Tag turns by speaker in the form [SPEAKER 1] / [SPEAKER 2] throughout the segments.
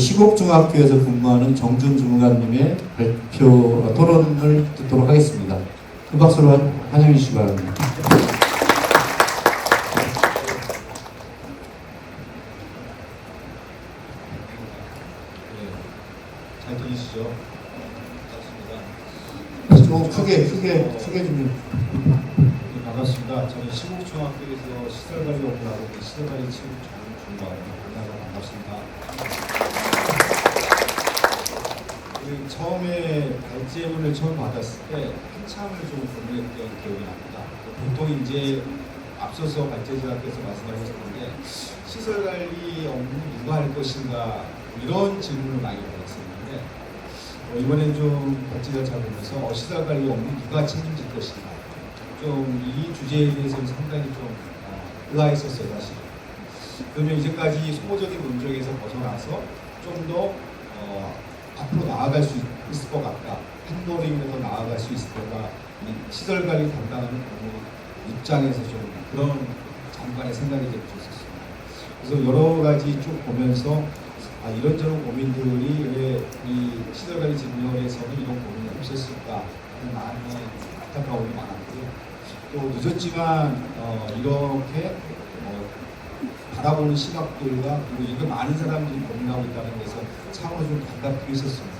[SPEAKER 1] 시곡중학교에서 근무하는 정준 주무관님의 발표 토론을 듣도록 하겠습니다. 큰 박수로 환영해 주시기 바랍니다.
[SPEAKER 2] 잘 들리시죠?
[SPEAKER 1] 좀 크게 좀.
[SPEAKER 2] 네, 반갑습니다. 저는 시곡중학교에서 시설관리 업무하고 있는 시설관리 친구 정준관입니다. 만나서 반갑습니다. 처음에 발제문을 처음 받았을 때 한참을 좀 고민했던 기억이 납니다. 보통 이제 앞서서 발제자께서 말씀하셨는데 시설관리 업무 누가 할 것인가 이런 질문을 많이 받았었는데 이번엔 좀 발제자 찾으면서 시설관리 업무 누가 책임질 것인가 좀 이 주제에 대해서는 상당히 좀 의아했었어요 사실. 그러면 이제까지 소모적인 논적에서 벗어나서 좀 더 앞으로 나아갈 수 있을 것 같다. 한 걸음이라도 나아갈 수 있을 거다. 시설관리 담당하는 업무 입장에서 좀 그런 잠깐의 생각이 좀 들었었습니다. 그래서 여러 가지 쭉 보면서 이런저런 고민들이 왜 이 시설관리 직렬에서는 이런 고민이 없었을까 하는 많은 안타까움이 많았고요. 또 늦었지만 이렇게 바라보는 시각들과 그리고 이게 많은 사람들이 고민하고 있다는 것에서 참으로 좀 반갑게 있었습니다.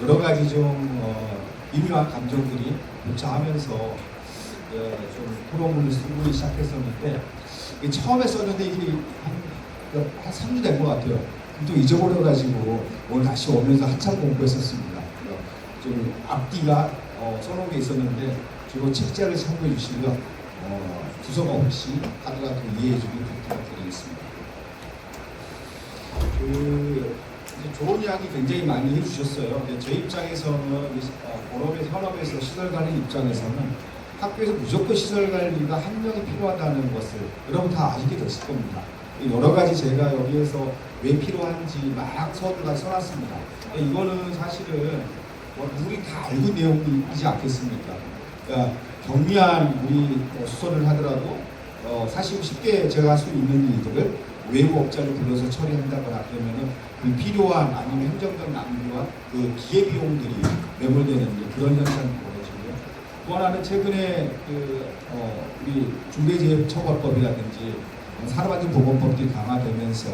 [SPEAKER 2] 여러 가지 좀 미묘한 감정들이 교차하면서 좀 토론문을 쓰기 시작했었는데 처음에 썼는데 이게 한 3주 된 것 같아요. 또 잊어버려가지고 오늘 다시 오면서 한참 공부했었습니다. 좀 앞뒤가 써놓은 게 있었는데 주로 책자를 참고해 주시면 주소가 없이 하더라도 이해해 주길 부탁드리겠습니다. 좋은 이야기 굉장히 많이 해주셨어요. 제 입장에서는 현업에서 시설관리 입장에서는 학교에서 무조건 시설관리가 한 명이 필요하다는 것을 여러분 다 아시게 됐을 겁니다. 여러 가지 제가 여기에서 왜 필요한지 막 서두가 써놨습니다. 이거는 사실은 우리 다 알고 있는 내용이지 않겠습니까? 그러니까 경미한 우리 수설을 하더라도 사실 쉽게 제가 할 수 있는 일들을 외부 업자를 불러서 처리한다거나 그러면은 불필요한 아니면 행정적 낭비와 그 기회 비용들이 매몰되는 그런 현상이 벌어지고요. 또 하나는 최근에 우리 중대재해처벌법이라든지 산업안전보건법들이 강화되면서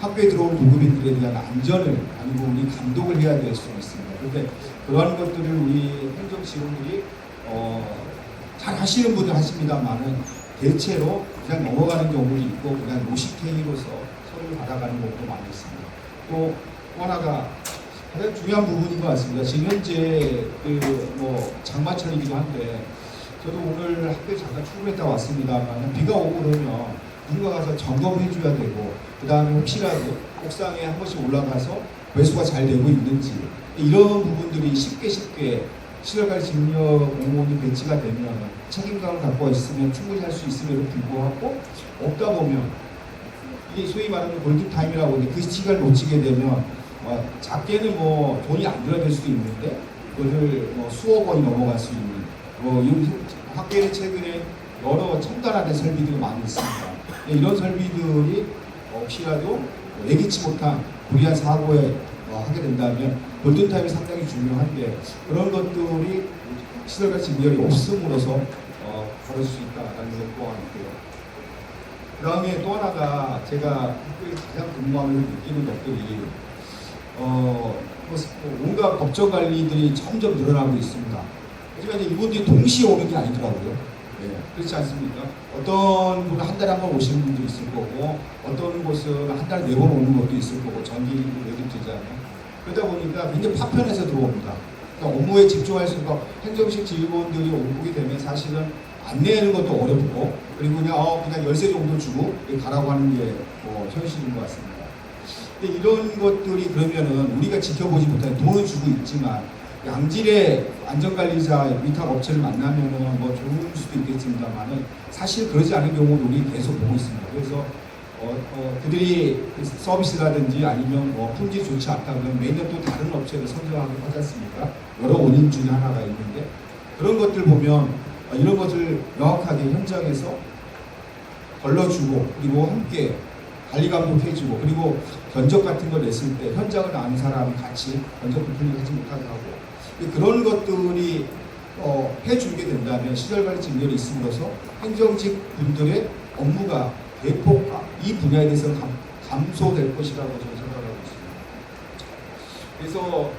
[SPEAKER 2] 학교에 들어온 도급인들에 대한 안전을 아니고 우리 감독을 해야 될 수는 있습니다. 그런데 그러한 것들을 우리 행정 직원들이 잘 하시는 분들 하십니다만은 대체로 그냥 넘어가는 경우도 있고 그냥 노식행위로서 서류를 받아가는 경우도 많이 있습니다. 또 하나가 가장 중요한 부분인 것 같습니다. 지금 현재 장마철이기도 한데 저도 오늘 학교에 잠깐 출근했다 왔습니다만 비가 오고 그러면 누가 가서 점검을 해줘야 되고 그 다음에 혹시라도 옥상에 한 번씩 올라가서 배수가 잘 되고 있는지 이런 부분들이 쉽게 시설관리 직렬 공무원이 배치가 되면 책임감을 갖고 있으면 충분히 할 수 있음에도 불구하고 없다 보면 이게 소위 말하는 골든타임이라고 하는데 그 시간을 놓치게 되면 작게는 돈이 안 들어갈 수도 있는데 그것을 수억 원이 넘어갈 수 있는 학교에 최근에 여러 첨단화된 설비들이 많이 있습니다. 이런 설비들이 혹시라도 예기치 못한 불의한 사고에 하게 된다면 골든타임이 상당히 중요한데 그런 것들이 시설과 직렬이 없음으로써 벌어질 수 있다는 것 또한 있고요. 그 다음에 또 하나가 제가 학교에서 가장 근무하면서 느끼는 것들이 온갖 법적 관리들이 점점 늘어나고 있습니다. 하지만 이분들이 동시에 오는 게 아니더라고요. 그렇지 않습니까? 어떤 분은 한 달에 한 번 오시는 분도 있을 거고 어떤 곳은 한 달에 4번 오는 것도 있을 거고 전기도 내립되잖아요. 그러다 보니까 굉장히 파편해서 들어옵니다. 그러니까 업무에 집중할 수가 행정실 직원들이 오게 되면 사실은 안내하는 것도 어렵고 그리고 그냥 열쇠 정도 주고 가라고 하는 게 현실인 것 같습니다. 근데 이런 것들이 그러면은 우리가 지켜보지 못하는 돈을 주고 있지만 양질의 안전관리자 위탁 업체를 만나면은 좋을 수도 있겠습니다만은 사실 그러지 않은 경우도 우리 계속 보고 있습니다. 그래서 그들이 서비스라든지 아니면 품질이 좋지 않다 그러면 매년 또 다른 업체를 선정하고 하지 않습니까? 여러 원인 중에 하나가 있는데 그런 것들 보면 이런 것을 명확하게 현장에서 걸러주고 그리고 함께 관리 감독해주고 그리고 견적 같은 걸 냈을 때 현장을 아는 사람이 같이 견적 부풀리기 하지 못하게 하고 그런 것들이 해주게 된다면 시설관리 직렬이 있음으로써 행정직 분들의 업무가 대폭 이 분야에 대해서 감소될 것이라고 저는 생각하고 있습니다. 그래서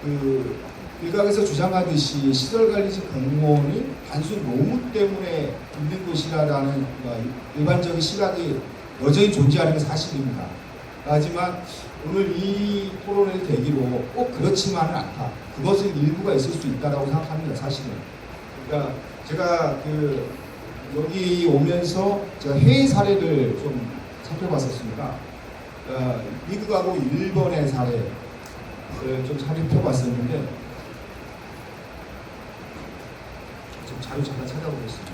[SPEAKER 2] 그 일각에서 주장하듯이 시설관리직 공무원이 단순 노무 때문에 있는 것이라는 일반적인 시각이 여전히 존재하는 게 사실입니다. 하지만 오늘 이 토론을 계기로 꼭 그렇지만은 않다. 그것은 일부가 있을 수 있다라고 생각합니다. 사실은. 그러니까 제가 여기 오면서 제가 해외 사례를 좀 살펴봤었습니다. 미국하고 일본의 사례를 좀 살펴봤었는데 좀 자료 잠깐 찾아보겠습니다.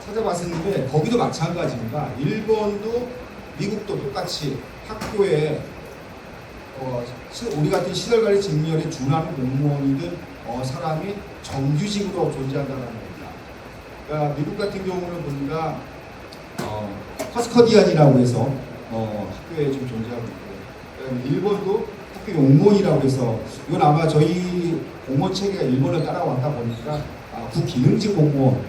[SPEAKER 2] 찾아봤었는데 거기도 마찬가지입니다. 일본도 미국도 똑같이 학교에 우리 같은 시설관리 직렬에 준하는 공무원이든 사람이 정규직으로 존재한다는 겁니다. 그러니까 미국 같은 경우는 보니까 커스커디안이라고 해서 학교에 좀 존재하고 있고, 일본도 학교 공무원이라고 해서 이건 아마 저희 공무원 체계가 일본을 따라왔다 보니까 구기능직 공무원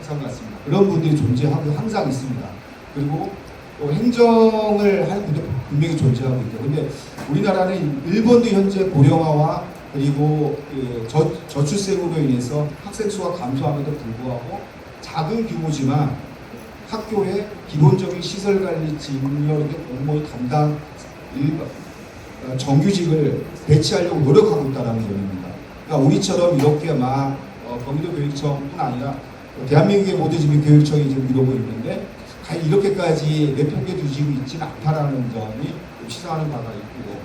[SPEAKER 2] 이상 같습니다. 그런 분들이 존재하고 항상 있습니다. 그리고 또 행정을 하는 분도 분명히 존재하고 있죠. 근데 우리나라는 일본도 현재 고령화와 그리고 저출생으로 인해서 학생 수가 감소함에도 불구하고 작은 규모지만 학교에 기본적인 시설관리 직렬의 공무원 담당 정규직을 배치하려고 노력하고 있다는 점입니다. 그러니까 우리처럼 이렇게 막 경기도 교육청뿐 아니라 대한민국의 모든 지금 교육청이 지금 이러고 있는데 이렇게까지 내팽개 두지고 있지는 않다라는 점이 시사하는 바가 있고,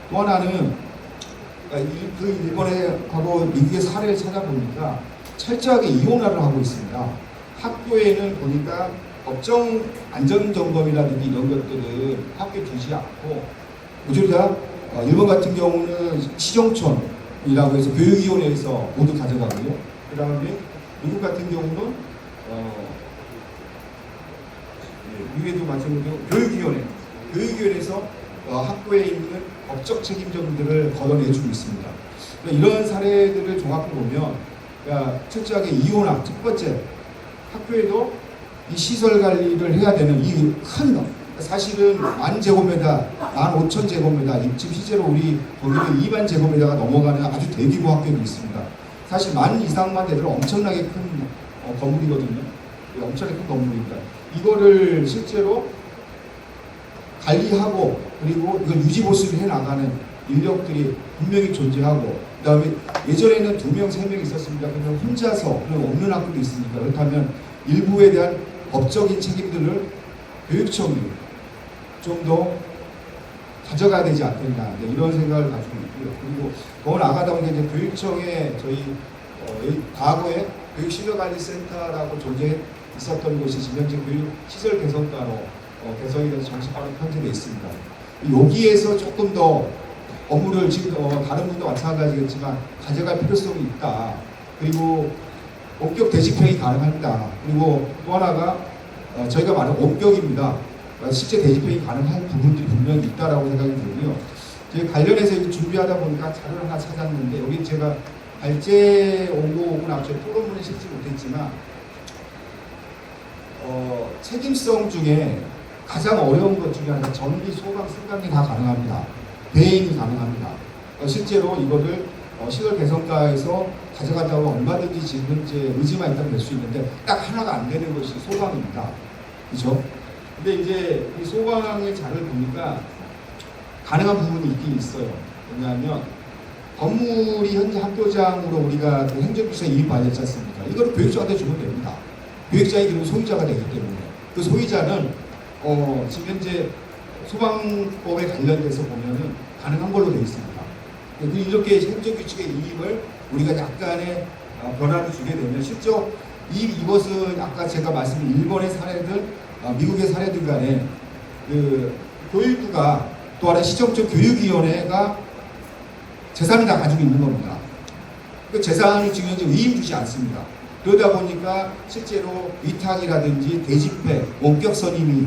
[SPEAKER 2] 또 하나는 그 일본하고 미국의 사례를 찾아보니까 철저하게 이용화를 하고 있습니다. 학교에는 보니까 법정 안전점검이라든지 이런 것들은 학교에 두지 않고 우리가 일본 같은 경우는 시정촌이라고 해서 교육위원회에서 모두 가져가고요. 그 다음에 미국 같은 경우는 미국에도 마찬가지로 교육위원회에서 학교에 있는 법적 책임자분들을 걷어내주고 있습니다. 그러니까 이런 사례들을 종합해 보면 철저하게 이혼학 첫 번째 학교에도 이 시설 관리를 해야 되는 이 큰 사실은 10,000제곱미터, 15,000제곱미터, 지금 실제로 우리 거기도 20,000제곱미터가 넘어가는 아주 대규모 학교도 있습니다. 사실 10,000 이상만 되더라도 엄청나게 큰 건물이거든요. 엄청나게 큰 건물입니다. 이거를 실제로 관리하고 그리고 이걸 유지보수를 해나가는 인력들이 분명히 존재하고, 그 다음에 예전에는 2명, 3명 있었습니다. 그러면 혼자서 없는 학교도 있으니까, 그렇다면 일부에 대한 법적인 책임들을 교육청이 좀 더 가져가야 되지 않겠나, 이런 생각을 가지고 있고요. 그리고 더 나아가다 보니까 이제 교육청에 저희 과거에 교육시설관리센터라고 존재 있었던 곳이 지금 현재 교육시설개선과로 개성이 돼서 정식화로 편제되어 있습니다. 여기에서 조금 더 업무를 지금 다른 분도 마찬가지겠지만 가져갈 필요성이 있다. 그리고 원격 대집행이 가능합니다. 그리고 또 하나가 저희가 말하는 원격입니다. 실제 대집행이 가능한 부분들이 분명히 있다라고 생각이 들고요. 저희 관련해서 준비하다 보니까 자료를 하나 찾았는데, 여기 제가 발제 오고 나서 토론문에 실지 못했지만 책임성 중에 가장 어려운 것 중에 하나가 전기, 소방, 승강이 다 가능합니다. 배행이 가능합니다. 실제로 이거를 시설 개선과에서 가져간다고 얼마든지 지금 현재 의지만 있다면 될 수 있는데 딱 하나가 안 되는 것이 소방입니다. 그렇죠? 근데 이제 이 소방의 자료를 보니까 가능한 부분이 있긴 있어요. 왜냐하면 건물이 현재 학교장으로 우리가 그 행정부서에 이입받았지 않습니까? 이거를 교육자한테 주면 됩니다. 교육자의 그런 소유자가 되기 때문에 그 소유자는 지금 현재 소방법에 관련돼서 보면은 가능한 걸로 되어 있습니다. 이렇게 행정규칙의 이입을 우리가 약간의 변화를 주게 되면 실제 이것은 아까 제가 말씀드린 일본의 사례들, 미국의 사례들 간에 그 교육부가 또 하나 시정적 교육위원회가 재산을 다 가지고 있는 겁니다. 그 재산을 지금 현재 위임주지 않습니다. 그러다 보니까 실제로 위탁이라든지 대집회, 원격 선임이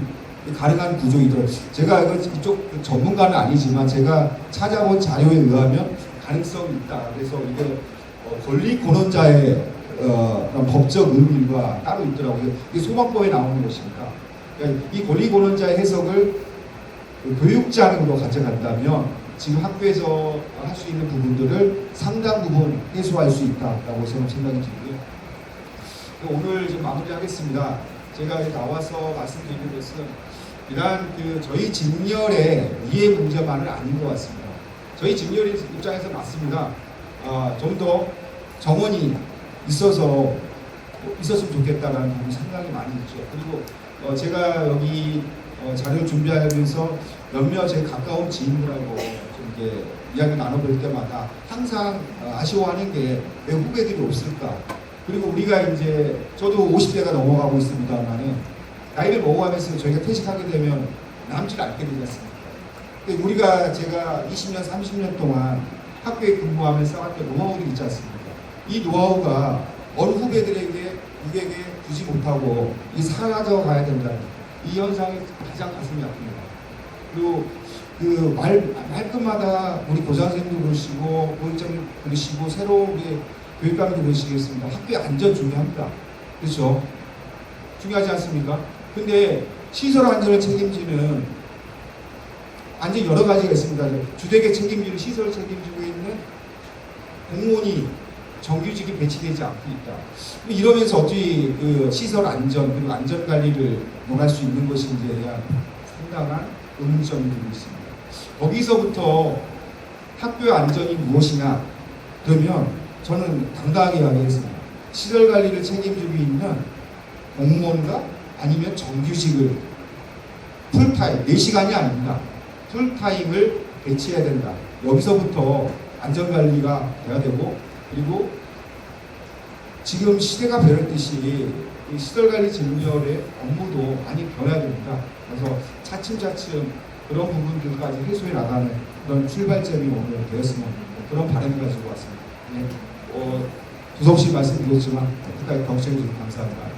[SPEAKER 2] 가능한 구조이더라고요. 제가 이쪽 전문가는 아니지만 제가 찾아본 자료에 의하면 가능성이 있다. 그래서 이게 권리 권원자의 그런 법적 의미가 따로 있더라고요. 이게 소방법에 나오는 것입니다. 그러니까 이 권리 권원자의 해석을 교육장으로 가져간다면 지금 학교에서 할 수 있는 부분들을 상당 부분 해소할 수 있다라고 저는 생각이 들고요. 오늘 좀 마무리하겠습니다. 제가 나와서 말씀드리는 것은 이러한 저희 직렬의 이해 문제만은 아닌 것 같습니다. 저희 직렬의 입장에서 맞습니다. 좀 더 정원이 있었으면 좋겠다라는 부분이 상당히 많이 있죠. 그리고 제가 여기 자료를 준비하면서 몇몇 제 가까운 지인들하고 좀 이렇게 이야기 나눠볼 때마다 항상 아쉬워하는 게 왜 후배들이 없을까? 그리고 우리가 이제 저도 50대가 넘어가고 있습니다만은 나이를 먹어가면서 저희가 퇴직하게 되면 남질 않게 되지 않습니까? 근데 우리가 제가 20년, 30년 동안 학교에 근무하면서 쌓았던 노하우들이 있지 않습니까? 이 노하우가 어느 후배들에게 누구에게 주지 못하고 이 사라져 가야 된다는 이 현상이 가장 가슴이 아픕니다. 그리고 말끝마다 우리 교장선생님도 그러시고 교육장도 그러시고 새로 우리 교육감도 그러시겠습니다. 학교의 안전 중요합니다. 그렇죠? 중요하지 않습니까? 근데 시설 안전을 책임지는 안전 여러 가지가 있습니다. 주택에 책임지는 시설을 책임지고 있는 공무원이 정규직이 배치되지 않고 있다. 이러면서 어찌 시설 안전 그리고 안전 관리를 논할 수 있는 것인지에 대한 상당한 의문점이 들고 있습니다. 거기서부터 학교의 안전이 무엇이냐 그러면 저는 당당하게 이야기했습니다. 시설 관리를 책임지고 있는 공무원과 아니면 정규직을 풀타임, 4시간이 아닙니다. 풀타임을 배치해야 된다. 여기서부터 안전관리가 돼야 되고 그리고 지금 시대가 변했듯이 시설관리 직렬의 업무도 많이 변해야 됩니다. 그래서 차츰차츰 그런 부분들까지 해소해 나가는 그런 출발점이 오늘 되었으면 그런 바람을 가지고 왔습니다. 네. 두서없이 말씀드렸지만 끝까지 경청해 주셔서 감사합니다.